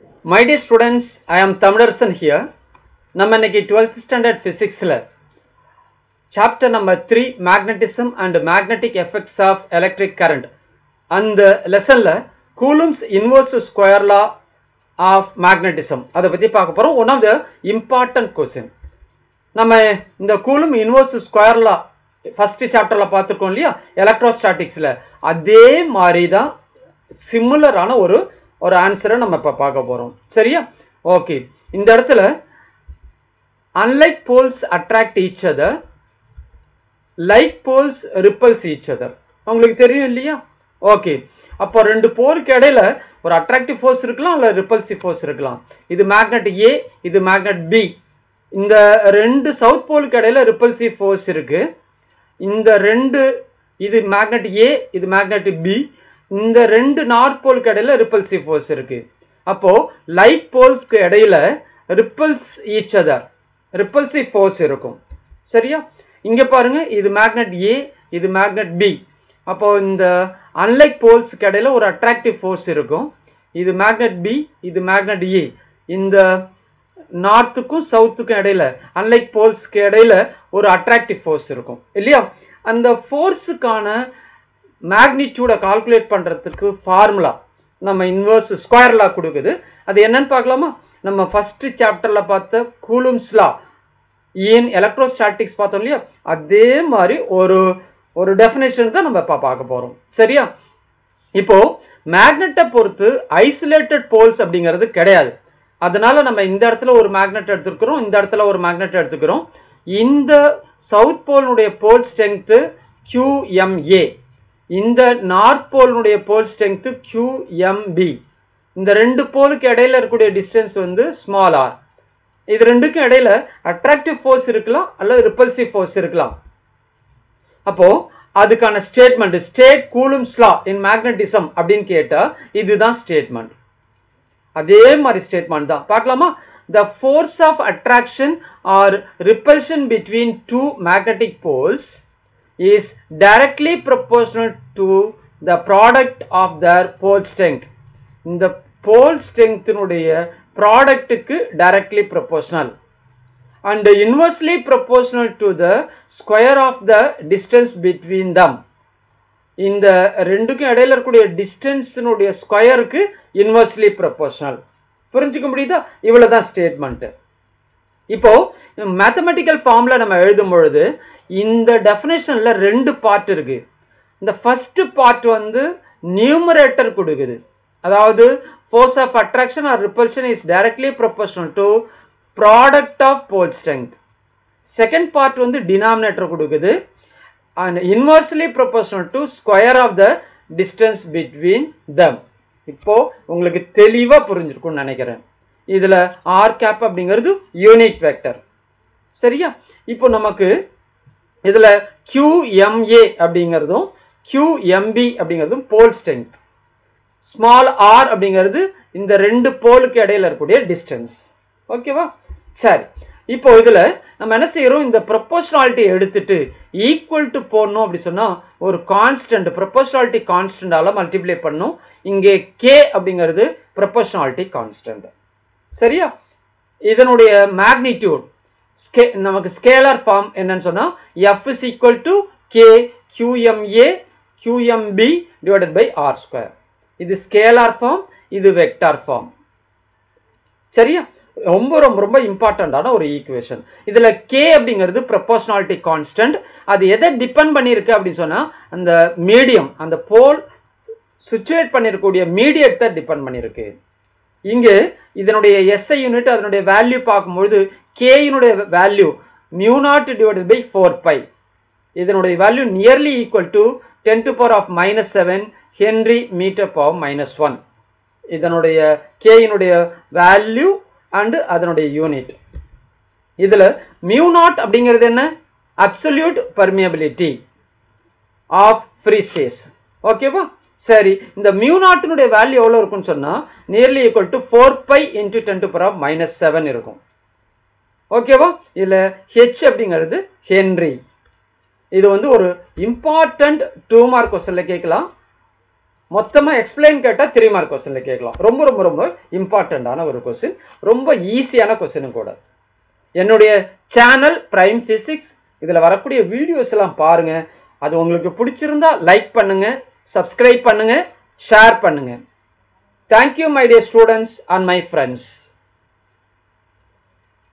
My dear students, I am Tamilarsan here. நம்ம இன்னைக்கு 12th standard physicsல chapter number 3 magnetism and magnetic effects of electric current அந்த லெசன்ல Coulomb's inverse square law of magnetism அத பத்தி பார்க்க போறோம். One of the important question. நம்ம இந்த Coulomb inverse square law first chapterல பார்த்திருக்கோம் இல்லையா எலக்ட்ரோஸ்டாட்டிக்ஸ்ல அதே மாதிரி தான் சிமிலரான ஒரு ஆன்சரை நம்ம இப்ப பார்க்க போறோம். சரியா? ஓகே. இந்த இடத்துல unlike poles attract each other, like poles repulse each other. உங்களுக்கு தெரியும் இல்லையா? ஓகே. அப்போ ரெண்டு போலுக்கு இடையில ஒரு அட்ராக்டிவ் ஃபோர்ஸ் இருக்கலாம் இல்ல ரிப்பல்சிவ் ஃபோர்ஸ் இருக்கலாம். இது மேக்னெட் A, இது மேக்னெட் B. இந்த ரெண்டு சவுத் போலுக்கு இடையில ரிப்பல்சிவ் ஃபோர்ஸ் இருக்கு. இந்த ரெண்டு இது மேக்னெட் A, இது மேக்னெட் B. இந்த ரெண்டு நார்த் போலுக்கு இடையில ரிப்பல்சிவ் ஃபோர்ஸ் இருக்கு. அப்போ லைக் போல்ஸ்க்கு இடையில repels each other repulsive force இருக்கும். சரியா? இங்க பாருங்க இது மேக்னெட் A, இது மேக்னெட் B. அப்போ இந்த அன்லைக் போல்ஸ்க்கு இடையில ஒரு அட்ராக்டிவ் ஃபோர்ஸ் இருக்கும். இது மேக்னெட் B, இது மேக்னெட் A. இந்த நார்த்துக்கும் சவுத்துக்கும் இடையில அன்லைக் போல்ஸ்க்கு இடையில ஒரு அட்ராக்டிவ் ஃபோர்ஸ் இருக்கும் இல்லையா? அந்த ஃபோர்ஸுக்கான மேக்னிடியூட கால்குலேட் பண்றதுக்கு ஃபார்முலா நம்ம இன்வர்ஸ் ஸ்கொயர் லா கொடுக்குது. அது என்னன்னு பார்க்கலாமா? நம்ம ஃபர்ஸ்ட் சாப்டர்ல பார்த்த கூலும்ஸ் லா இன் எலக்ட்ரோஸ்டாட்டிக்ஸ் பார்த்தோம் இல்லையா அதே மாதிரி ஒரு டெஃபினேஷன் தான் நம்ம பார்க்க போறோம். சரியா? இப்போ மேக்னெட்டை பொறுத்து ஐசோலேட்டட் போல்ஸ் அப்படிங்கிறது கிடையாது. அதனால நம்ம இந்த இடத்துல ஒரு மேக்னெட் எடுத்துக்கிறோம், இந்த இடத்துல ஒரு மேக்னெட் எடுத்துக்கிறோம். இந்த சவுத் போலுடைய போல் ஸ்ட்ரென்த் QMA, இந்த நார்த் போலுடைய போல் ஸ்ட்ரென்த் QMB. இந்த ரெண்டு போலுக்கு இடையில இருக்கக்கூடிய டிஸ்டன்ஸ் வந்து ஸ்மால் r. இது ரெண்டுக்கும் இடையில அட்ராக்டிவ் ஃபோர்ஸ் இருக்கலாம் அல்லது ரிப்பல்சிவ் ஃபோர்ஸ் இருக்கலாம். அப்போ அதுக்கான ஸ்டேட்மெண்ட் ஸ்டேட் கூலும்ஸ் லா இன் மேக்னெட்டிசம் அப்படின்னு கேட்டா இதுதான் ஸ்டேட்மெண்ட். அதே மாதிரி ஸ்டேட்மெண்ட் தான் பார்க்கலாமா? The force of attraction or repulsion between two magnetic poles is directly proportional to the product of their pole strength. இந்த pole strength னுடைய product க்கு directly proportional and inversely proportional to the square of the distance between them. இந்த ரெண்டுக்கும் இடையில இருக்கக்கூடிய distance னுடைய ஸ்கொயருக்கு inversely proportional. புரிஞ்சுக்க முடியுதா? இவ்வளவுதான் ஸ்டேட்மெண்ட். இப்போ மேத்தமெட்டிக்கல் ஃபார்ம்ல நம்ம எழுதும் பொழுது இந்த டெஃபினேஷன்ல ரெண்டு பார்ட் இருக்கு. இந்த ஃபர்ஸ்ட் பார்ட் வந்து நியூமரேட்டர் கொடுக்குது. அதாவது force of attraction or repulsion is directly proportional to product of pole strength. Second part வந்து டினாமினேட்டர் கொடுக்குது and inversely proportional to square of the distance between them. இப்போ உங்களுக்கு தெளிவா புரிஞ்சிருக்கும்னு நினைக்கிறேன். இதுல r cap அப்படிங்கிறது யூனிட் வெக்டர். சரியா? இப்போ நமக்கு இதுல QMA அப்படிங்கிறதும் QMB அப்படிங்கிறதும் போல் ஸ்ட்ரென்த். ஸ்மால் r அப்படிங்கிறது இந்த ரெண்டு போலுக்கு இடையில இருக்கக்கூடிய டிஸ்டன்ஸ். ஓகேவா? சரி. இப்போ இதுல நம்ம என்ன செய்யறோம்? இந்த ப்ரொபோர்ஷனாலிட்டி எடுத்துட்டு ஈக்குவல் டு போடணும் அப்படி சொன்னா ஒரு கான்ஸ்டன்ட் ப்ரொபோர்ஷனாலிட்டி கான்ஸ்டன்டால மல்டிப்ளை பண்ணும். இங்கே k அப்படிங்கிறது ப்ரொபோர்ஷனாலிட்டி கான்ஸ்டன்ட். சரியா? இதனுடைய மேக்னிடியூட் நமக்கு ஸ்கேலார் ஃபார்ம் என்னன்னு சொன்னா F is equal to K QMA QMB divided by R square. இது ஸ்கேலார் ஃபார்ம், இது வெக்டார் ஃபார்ம். சரியா? ரொம்ப ரொம்ப ரொம்ப இம்பார்ட்டன்டான ஒரு ஈக்குவேஷன். இதுல k அப்படிங்கிறது ப்ரொபோர்ஷனாலிட்டி கான்ஸ்டன்ட். அது எதை டிபெண்ட் பண்ணிருக்கு அப்படின்னு சொன்னா அந்த மீடியம், அந்த போல் சிச்சுவேட் பண்ணிருக்கக்கூடிய மீடியத்தை டிபெண்ட் பண்ணிருக்கு. இங்கு இதனுடைய SI யூனிட் அதனுடைய வேல்யூ பார்க்கும்பொழுது k யினுடைய வேல்யூ μ0 divided by 4 pi. இதனுடைய value nearly equal to 10 to power of -7 henry metre power -1. இதனுடைய k யினுடைய வேல்யூ அண்ட் அதனுடைய யூனிட். இதுல μ0 அப்படிங்கிறது என்ன? Absolute permeability of free space. ஓகேவா? சரி, இந்த μ0 னுடைய வேல்யூ எவ்வளவு இருக்கும்னு சொன்னா nearly equal to 4 pi into 10 to power of -7 இருக்கும். ஓகேவா? இதுல h அப்படிங்கிறது ஹென்றி. இது வந்து ஒரு இம்பார்ட்டன்ட் 2 மார்க் क्वेश्चनல கேட்கலாம். மொத்தமா எக்ஸ்பிளைன் கேட்டா 3 மார்க் क्वेश्चनல கேட்கலாம். ரொம்ப ரொம்ப ரொம்ப இம்பார்ட்டன்டான ஒரு क्वेश्चन, ரொம்ப ஈஸியான क्वेश्चन கூட. என்னுடைய சேனல் பிரைம் பிசிக்ஸ், இதுல வரக்கூடிய வீடியோஸ் எல்லாம் பாருங்க. அது உங்களுக்கு பிடிச்சிருந்தா லைக் பண்ணுங்க, சப்ஸ்கிரைப் பண்ணுங்க, ஷேர் பண்ணுங்க. Thank you my dear students and my friends.